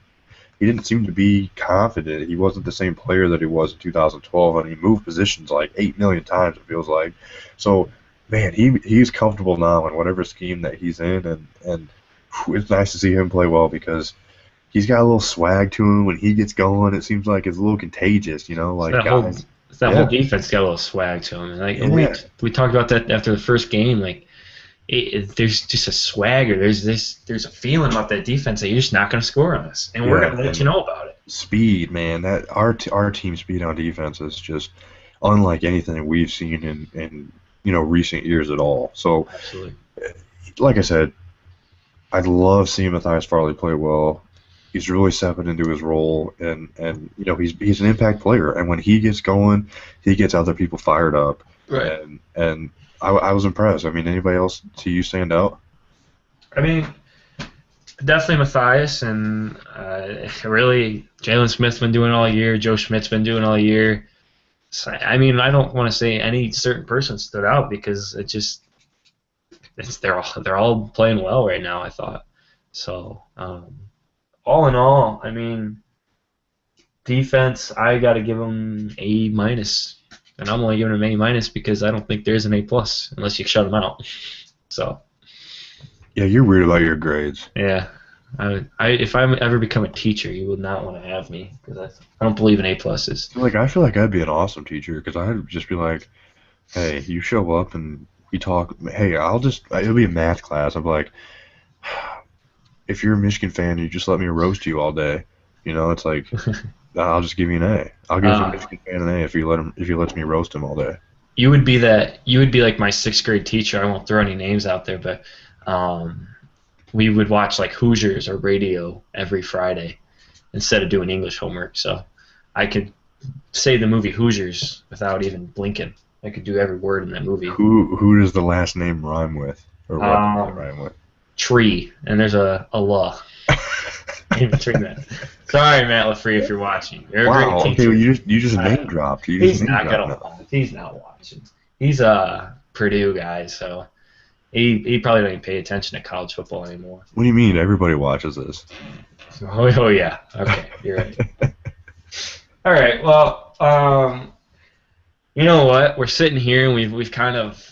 S2: seem to be confident. He wasn't the same player that he was in 2012, and he moved positions like 8 million times. It feels like. So, man, he's comfortable now in whatever scheme that he's in, and it's nice to see him play well because he's got a little swag to him. When he gets going, it seems like it's a little contagious.
S1: So
S2: Like
S1: that whole
S2: guys.
S1: that whole
S2: Yeah,
S1: defense got a little swag to them. And like
S2: yeah,
S1: we talked about that after the first game. Like there's just a swagger. There's a feeling about that defense that you're just not going to score on us, and we're
S2: yeah.
S1: going to let you
S2: And
S1: know about it.
S2: speed, man. That our team speed on defense is just unlike anything we've seen in recent years at all. So,
S1: Absolutely.
S2: like I said, I'd love seeing Matthias Farley play well. He's really stepping into his role, and he's an impact player. And when he gets going, he gets other people fired up.
S1: Right.
S2: And I was impressed. I mean, anybody else to you stand out?
S1: I mean, definitely Matthias, and really Jalen Smith's been doing it all year. Joe Schmidt's been doing it all year. So, I mean, I don't want to say any certain person stood out because they're all playing well right now. I thought so. All in all, I mean, defense, I got to give them A minus, and I'm only giving them A minus because I don't think there's an A plus unless you shut them out. So
S2: Yeah, you're weird about your grades.
S1: yeah, if I ever become a teacher, you would not want to have me because I don't believe in A pluses.
S2: Like, I feel like I'd be an awesome teacher because I'd just be like, hey, you show up and we talk. Hey, it'll be a math class. I'm like, if you're a Michigan fan, you just let me roast you all day. It's like I'll just give you an A. I'll give a
S1: uh,
S2: Michigan fan an A if he lets me roast him all day.
S1: you would be like my sixth grade teacher. I won't throw any names out there, but um, we would watch like Hoosiers or radio every Friday instead of doing English homework. So I could say the movie Hoosiers without even blinking. I could do every word in that movie.
S2: Who does the last name rhyme with, or what does it
S1: Um,
S2: rhyme with?
S1: Tree, and there's a law in between that. Sorry, Matt LaFree, if you're watching. You're a great
S2: Wow. Okay, well,
S1: teacher.
S2: you just name
S1: Uh,
S2: dropped. You just
S1: he's
S2: name
S1: not
S2: dropped
S1: gonna
S2: now.
S1: watch. He's not watching. He's a Purdue guy, so he probably don't even pay attention to college football anymore.
S2: What do you mean? Everybody watches this.
S1: Oh yeah. Okay, you're right. All right. Well, you know what? We're sitting here and we've kind of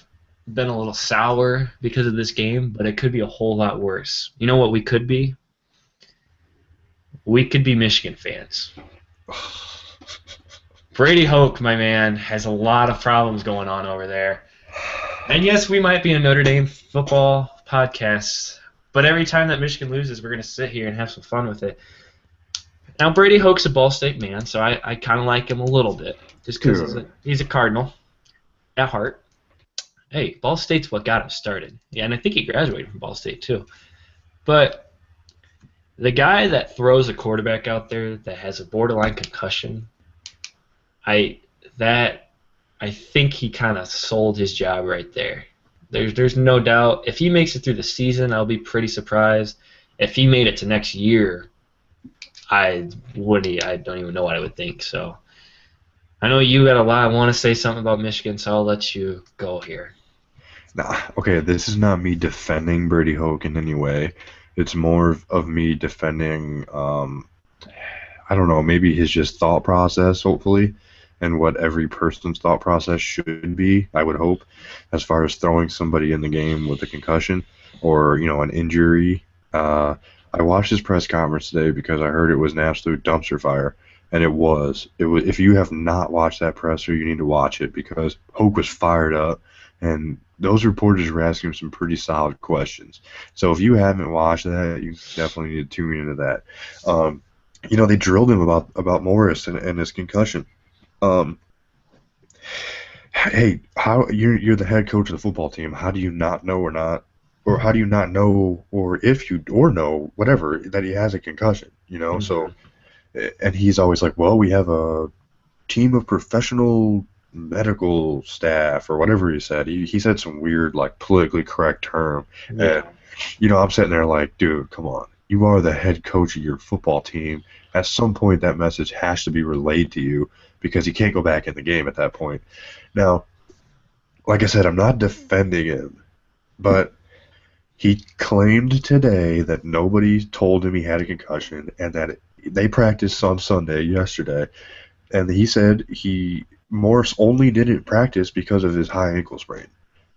S1: been a little sour because of this game, but it could be a whole lot worse. You know what we could be? We could be Michigan fans. Brady Hoke, my man, has a lot of problems going on over there. And yes, we might be a Notre Dame football podcast, but every time that Michigan loses, we're going to sit here and have some fun with it. Now, Brady Hoke's a Ball State man, so I kind of like him a little bit, just because
S2: Dude,
S1: he's a Cardinal at heart. Hey, Ball State's what got him started. Yeah, and I think he graduated from Ball State too. But the guy that throws a quarterback out there that has a borderline concussion, I that I think he kind of sold his job right there. There's no doubt. If he makes it through the season, I'll be pretty surprised. If he made it to next year, I wouldn't. I don't even know what I would think. So I know you got a lot. I want to say something about Michigan, so I'll let you go here.
S2: nah, okay, this is not me defending Brady Hoke in any way. It's more of me defending, I don't know, maybe his just thought process, hopefully, and what every person's thought process should be, I would hope, as far as throwing somebody in the game with a concussion or, an injury. Uh, I watched his press conference today because I heard it was an absolute dumpster fire, and it was. It was. If you have not watched that presser, you need to watch it because Hoke was fired up, and those reporters were asking him some pretty solid questions. So if you haven't watched that, you definitely need to tune into that. They drilled him about Morris and his concussion. Um, hey, how you're the head coach of the football team? How do you not know or not or how do you not know, or if you or know whatever that he has a concussion? So
S1: Hmm.
S2: and he's always like, well, we have a team of professional medical staff or whatever he said. He said some weird like politically correct term, and
S1: Yeah.
S2: I'm sitting there like, dude, come on, you are the head coach of your football team. At some point, that message has to be relayed to you because he can't go back in the game at that point. Now, like I said, I'm not defending him, but he claimed today that nobody told him he had a concussion and that they practiced on Sunday yesterday, and he said Morris only didn't practice because of his high ankle sprain,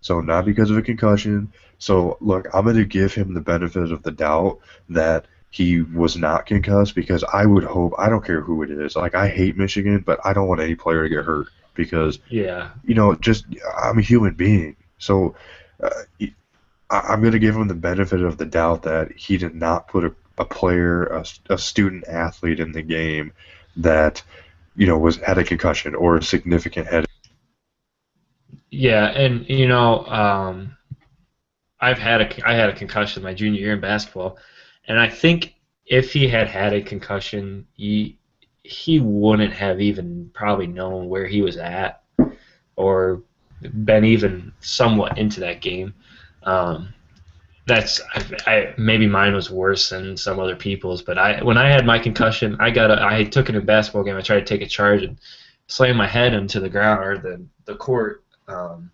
S2: so not because of a concussion. So look, I'm going to give him the benefit of the doubt that he was not concussed because I would hope, I don't care who it is. Like, I hate Michigan, but I don't want any player to get hurt because
S1: Yeah.
S2: just I'm a human being. So uh, I'm going to give him the benefit of the doubt that he did not put a player, a student athlete in the game that was had a concussion or a significant head.
S1: Yeah, and I had a concussion my junior year in basketball, and I think if he had had a concussion, he wouldn't have even probably known where he was at or been even somewhat into that game. Um, that's maybe mine was worse than some other people's, but when I had my concussion, I took it in a basketball game. I tried to take a charge and slammed my head into the ground or the court, and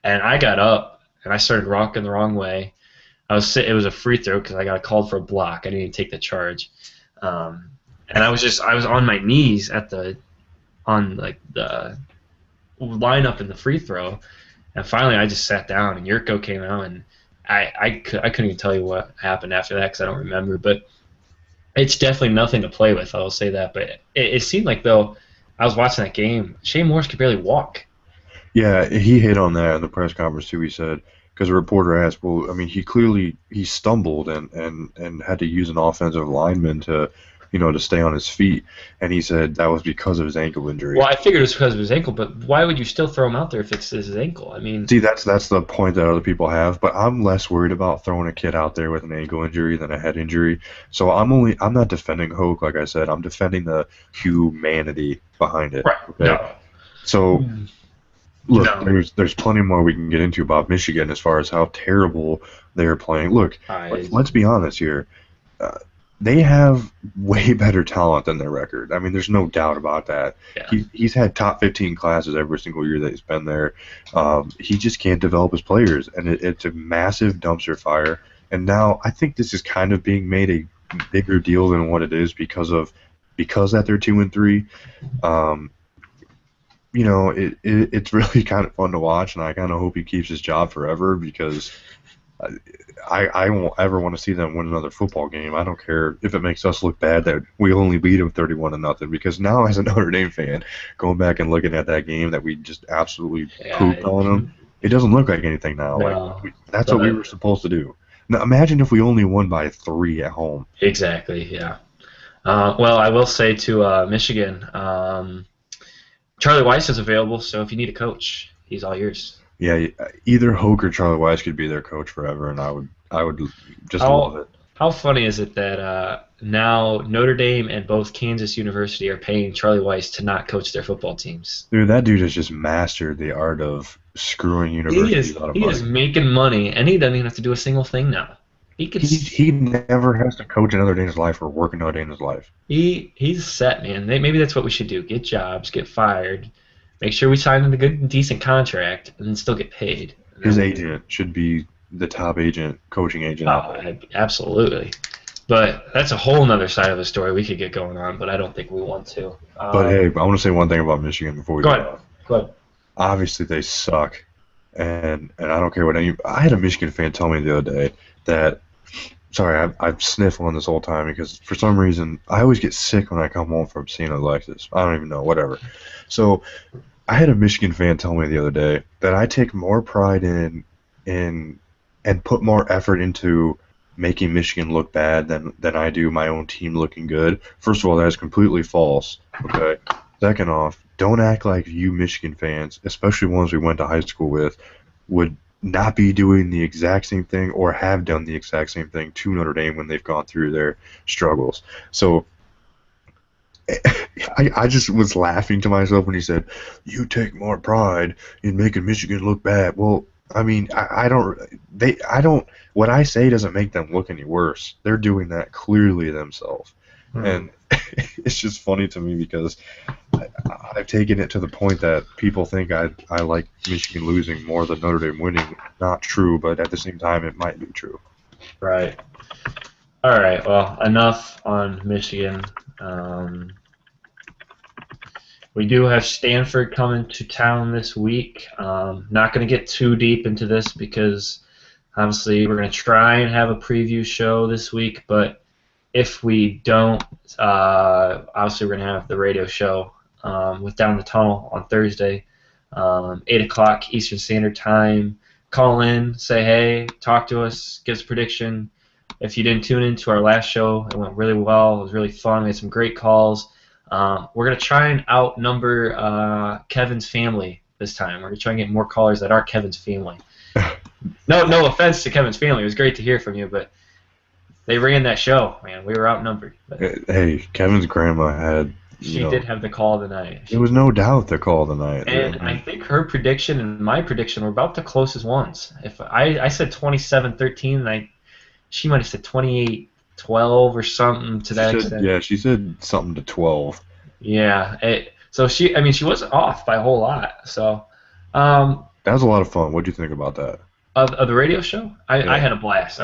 S1: I got up and I started rocking the wrong way. It was a free throw because I got called for a block. I didn't take the charge, and I was on my knees on like the lineup in the free throw, and finally I just sat down and Yurko came out and I couldn't even tell you what happened after that because I don't remember, but it's definitely nothing to play with. I'll say that, but it seemed like though I was watching that game, Shane Morris could barely walk.
S2: Yeah, he hit on that in the press conference too. He said because a reporter asked, well, I mean, he stumbled and had to use an offensive lineman to to stay on his feet, and he said that was because of his ankle injury.
S1: Well, I figured it was because of his ankle, but why would you still throw him out there if it's his ankle? I mean,
S2: See, that's the point that other people have, but I'm less worried about throwing a kid out there with an ankle injury than a head injury. So I'm not defending Hoke, like I said. I'm defending the humanity behind it.
S1: right?
S2: Okay.
S1: No,
S2: So look,
S1: no.
S2: there's plenty more we can get into about Michigan as far as how terrible they're playing. Look,
S1: I
S2: let's be honest here. Uh, they have way better talent than their record. I mean, there's no doubt about that.
S1: yeah.
S2: He's had top 15 classes every single year that he's been there. He just can't develop his players, and it's a massive dumpster fire. And now I think this is kind of being made a bigger deal than what it is because that they're 2-3. Um, it's really kind of fun to watch, and I kind of hope he keeps his job forever because I won't ever want to see them win another football game. I don't care if it makes us look bad that we only beat them 31-0. Because now, as a Notre Dame fan, going back and looking at that game that we just absolutely
S1: Yeah,
S2: pooped on them, it doesn't look like anything now. Like
S1: no,
S2: that's what we
S1: but
S2: were supposed to do. Now imagine if we only won by 3 at home.
S1: exactly, yeah. Well, I will say to Michigan, Charlie Weiss is available, so if you need a coach, he's all yours.
S2: Yeah, either Hoke or Charlie Weiss could be their coach forever, and I would just love
S1: How
S2: it.
S1: how funny is it that now Notre Dame and both Kansas University are paying Charlie Weiss to not coach their football teams?
S2: Dude, that dude has just mastered the art of screwing universities out of
S1: He is
S2: money.
S1: making money, and he doesn't even have to do a single thing now. He could
S2: He never has to coach another day in his life or work another day in his life.
S1: he's set, man. Maybe that's what we should do: get jobs, get fired, make sure we sign in a good, decent contract, and then still get paid. And
S2: His
S1: then
S2: agent should be the top agent, coaching agent out there.
S1: absolutely. But that's a whole nother side of the story we could get going on, but I don't think we want to.
S2: But hey, I want to say one thing about Michigan before we
S1: Go
S2: get
S1: ahead.
S2: off.
S1: Go ahead.
S2: Obviously, they suck, and I don't care what any. I had a Michigan fan tell me the other day that. Sorry, I'm sniffling this whole time because for some reason I always get sick when I come home from seeing Alexis. I don't even know, whatever. So I had a Michigan fan tell me the other day that I take more pride in and put more effort into making Michigan look bad than I do my own team looking good. First of all, that is completely false. Okay. Second off, don't act like you Michigan fans, especially ones we went to high school with, would not be doing the exact same thing or have done the exact same thing to Notre Dame when they've gone through their struggles. So I just was laughing to myself when he said, "You take more pride in making Michigan look bad." Well, I mean, I don't. What I say doesn't make them look any worse. They're doing that clearly themselves,
S1: Hmm.
S2: and it's just funny to me because I've taken it to the point that people think I like Michigan losing more than Notre Dame winning. Not true, but at the same time, it might be true.
S1: Right. All right. Well, enough on Michigan. Um, we do have Stanford coming to town this week. Not going to get too deep into this because obviously we're going to try and have a preview show this week, but if we don't, obviously we're going to have the radio show with Down the Tunnel on Thursday, 8 o'clock Eastern Standard Time. Call in, say hey, talk to us, give us a prediction. If you didn't tune into our last show, it went really well. It was really fun. We had some great calls. We're going to try and outnumber Kevin's family this time. We're going to try and get more callers that are Kevin's family. No offense to Kevin's family. It was great to hear from you, but they ran that show, man. We were outnumbered. But
S2: Hey, Kevin's grandma had,
S1: she did have the call of the night.
S2: there was no doubt the call of the night. I
S1: And I
S2: mean,
S1: think her prediction and my prediction were about the closest ones. If I said 27-13, she might have said 28-12 or something to
S2: she
S1: that
S2: said,
S1: extent.
S2: yeah, she said something to 12.
S1: Yeah. So she wasn't off by a whole lot. So, um,
S2: That was a lot of fun. What'd you think about that?
S1: of the radio show, I
S2: Yeah.
S1: had a blast.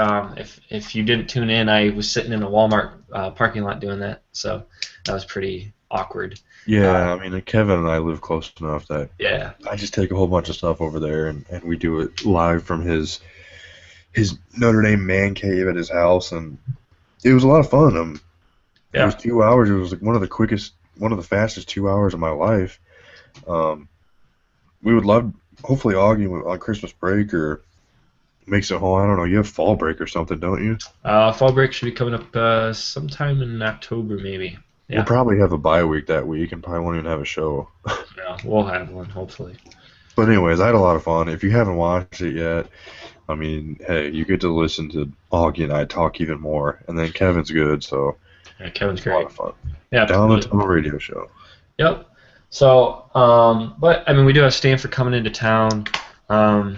S1: If you didn't tune in, I was sitting in a Walmart parking lot doing that, so that was pretty awkward.
S2: Yeah,
S1: Uh,
S2: I mean, Kevin and I live close enough that
S1: yeah,
S2: I just take a whole bunch of stuff over there and we do it live from his Notre Dame man cave at his house, and it was a lot of fun. It was
S1: yeah.
S2: 2 hours. It was like one of the fastest 2 hours of my life. Um, we would love, hopefully, Augie on Christmas break or makes it home. I don't know. You have fall break or something, don't you?
S1: Fall break should be coming up sometime in October, maybe.
S2: We'll
S1: Yeah,
S2: probably have a bye week that week and probably won't even have a show.
S1: yeah, we'll have one hopefully.
S2: But anyways, I had a lot of fun. If you haven't watched it yet, I mean, hey, you get to listen to Augie and I talk even more. And then Kevin's good, so
S1: Yeah, Kevin's
S2: it's a lot
S1: great.
S2: of fun.
S1: Yeah,
S2: Down the
S1: absolutely.
S2: Tunnel Radio Show.
S1: Yep. So, but I mean, we do have Stanford coming into town. Um,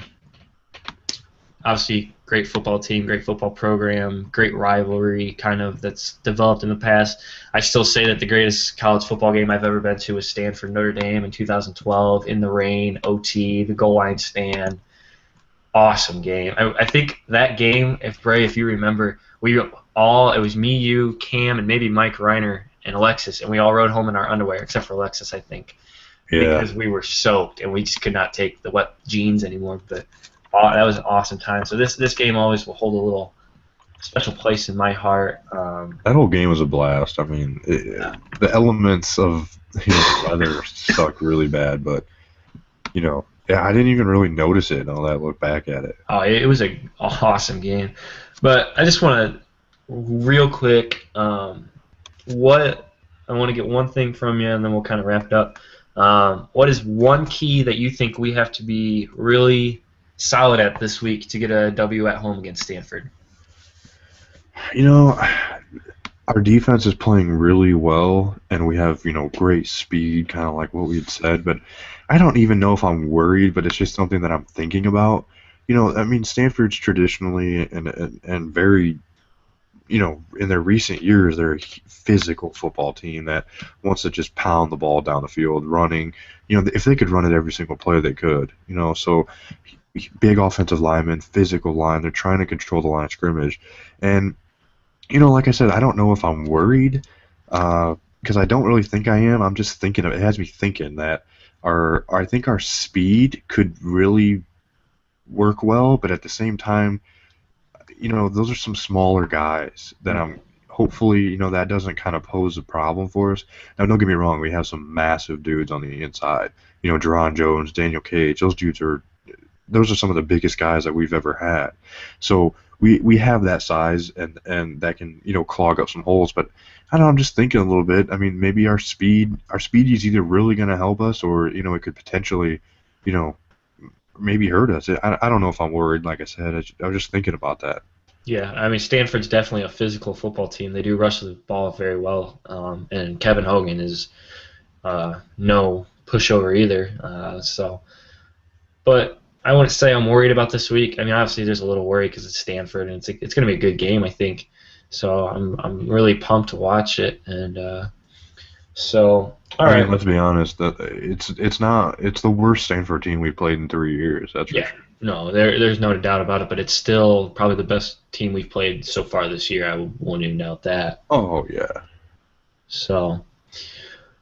S1: Obviously, great football team, great football program, great rivalry kind of that's developed in the past. I still say that the greatest college football game I've ever been to was Stanford Notre Dame in 2012 in the rain, OT, the goal line stand. Awesome game. I think that game, if you remember, it was me, you, Cam, and maybe Mike Reiner and Alexis, and we all rode home in our underwear, except for Alexis, I think,
S2: Yeah.
S1: because we were soaked and we just could not take the wet jeans anymore. But that was an awesome time. So this game always will hold a little special place in my heart.
S2: That whole game was a blast. I mean,
S1: Yeah.
S2: the elements of the weather suck really bad, but yeah, I didn't even really notice it now that I look back at it.
S1: Oh, it was a awesome game. But I just want to real quick. What I want to get one thing from you, and then we'll kind of wrap it up. What is one key that you think we have to be really solid at this week to get a W at home against Stanford?
S2: You know, our defense is playing really well, and we have great speed, kind of like what we had said. But I don't even know if I'm worried, but it's just something that I'm thinking about. I mean, Stanford's traditionally and very in their recent years, they're a physical football team that wants to just pound the ball down the field, running. If they could run it every single play, they could. So big offensive linemen, physical line. They're trying to control the line of scrimmage, and like I said, I don't know if I'm worried because I don't really think I am. I'm just thinking it has me thinking that I think our speed could really work well, but at the same time, those are some smaller guys that I'm hopefully, that doesn't kind of pose a problem for us. Now, don't get me wrong, we have some massive dudes on the inside. Jerron Jones, Daniel Cage, those are some of the biggest guys that we've ever had. So we have that size and that can, clog up some holes. But I don't know, I'm just thinking a little bit. I mean, maybe our speed is either really going to help us or, it could potentially, you know, maybe hurt us. I don't know if I'm worried. Like I said, I was just thinking about that.
S1: Yeah, I mean Stanford's definitely a physical football team. They do rush the ball very well, and Kevin Hogan is no pushover either. But I wouldn't say I'm worried about this week. I mean, obviously there's a little worry because it's Stanford and it's going to be a good game, I think. So I'm really pumped to watch it, and all
S2: I mean,
S1: right,
S2: let's be honest. That it's the worst Stanford team we've played in 3 years. That's for
S1: yeah,
S2: sure.
S1: no, there's no doubt about it. But it's still probably the best team we've played so far this year. I won't even doubt that.
S2: Oh yeah.
S1: So.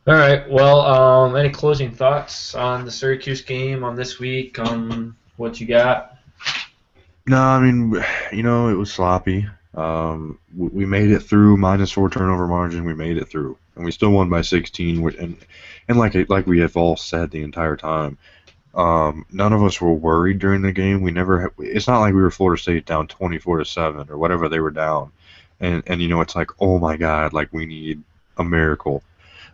S1: All right. Well, any closing thoughts on the Syracuse game on this week? On what you got?
S2: No, I mean, it was sloppy. We made it through -4 turnover margin. We made it through, and we still won by 16. And like we have all said the entire time, none of us were worried during the game. We never. It's not like we were Florida State down 24-7 or whatever they were down, and it's like, oh my God, like we need a miracle.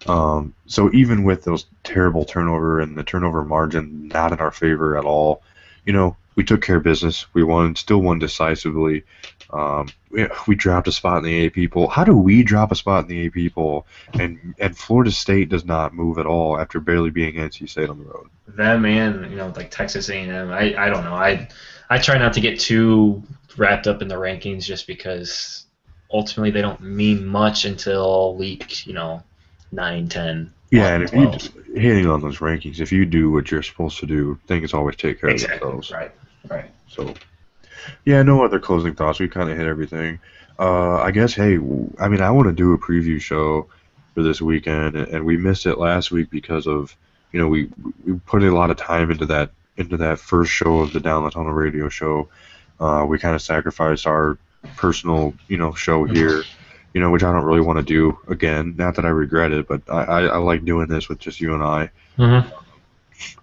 S2: So even with those terrible turnover and the turnover margin not in our favor at all, we took care of business. We won, still won decisively. We dropped a spot in the AP poll. How do we drop a spot in the AP poll and Florida State does not move at all after barely being NC State on the road?
S1: Them and like Texas A&M. I don't know. I try not to get too wrapped up in the rankings just because ultimately they don't mean much until week 9, 10,
S2: Yeah,
S1: 11,
S2: and if you
S1: 12.
S2: hitting on those rankings, if you do what you're supposed to do, things always take care of
S1: Exactly.
S2: themselves.
S1: Right. Right.
S2: So. Yeah, no other closing thoughts. We kind of hit everything. I guess, hey, I mean, I want to do a preview show for this weekend, and we missed it last week because of, we put a lot of time into that first show of the Down the Tunnel radio show. We kind of sacrificed our personal, show here, which I don't really want to do again. Not that I regret it, but I like doing this with just you and I.
S1: Mm-hmm.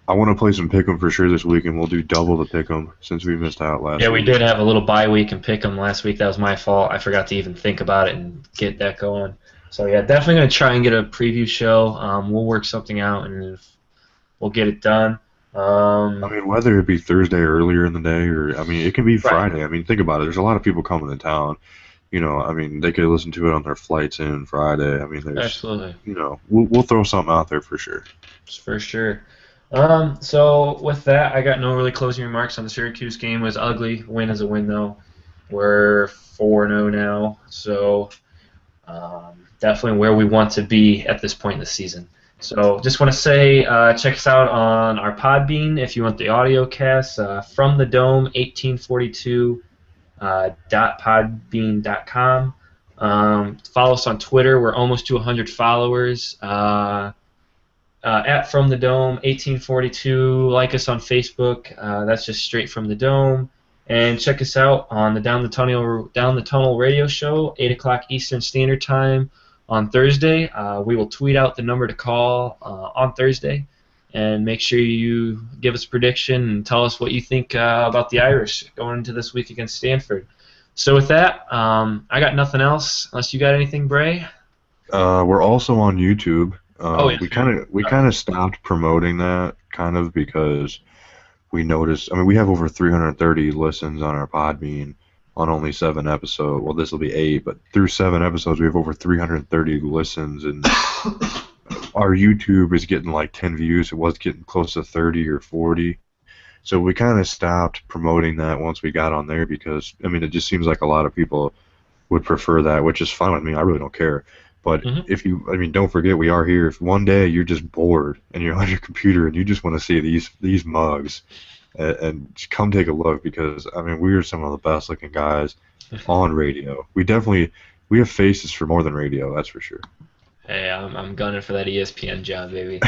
S2: I want to play some pick'em for sure this week, and we'll do double the pick'em since we missed out last
S1: Yeah, we
S2: week.
S1: did have a little bye week and pick 'em last week. That was my fault. I forgot to even think about it and get that going. So yeah, definitely gonna try and get a preview show. We'll work something out and we'll get it done.
S2: I mean, whether it be Thursday earlier in the day or, I mean, it can be
S1: Right.
S2: Friday. I mean, think about it. There's a lot of people coming to town. I mean, they could listen to it on their flights in Friday. I mean,
S1: Absolutely.
S2: we'll throw something out there for sure.
S1: For sure. So with that, I got no really closing remarks on the Syracuse game. It was ugly. Win is a win though. We're 4-0 now, so definitely where we want to be at this point in the season. So just want to say, check us out on our Podbean if you want the audio cast. From the Dome 1842 .podbean.com. Follow us on Twitter. We're almost to 100 followers. At From the Dome 1842. Like us on Facebook. That's just straight from the Dome. And check us out on the Down the Tunnel radio show, 8 o'clock Eastern Standard Time on Thursday. We will tweet out the number to call on Thursday. And make sure you give us a prediction and tell us what you think about the Irish going into this week against Stanford. So with that, I got nothing else unless you got anything, Bray.
S2: We're also on YouTube.
S1: Yes.
S2: We kind of stopped promoting that because we noticed. I mean, we have over 330 listens on our Podbean on only 7 episodes. Well, this will be 8, but through 7 episodes, we have over 330 listens, and our YouTube is getting like 10 views. It was getting close to 30 or 40. So we kind of stopped promoting that once we got on there because, I mean, it just seems like a lot of people would prefer that, which is fine with me. I really don't care. But don't forget, we are here. If one day you're just bored and you're on your computer and you just want to see these mugs, and come take a look because, I mean, we are some of the best looking guys on radio. We have faces for more than radio, that's for sure.
S1: Hey, I'm gunning for that ESPN job, baby.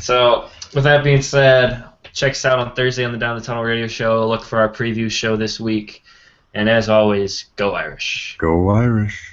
S1: So, with that being said, check us out on Thursday on the Down the Tunnel radio show. Look for our preview show this week. And as always, go Irish.
S2: Go Irish.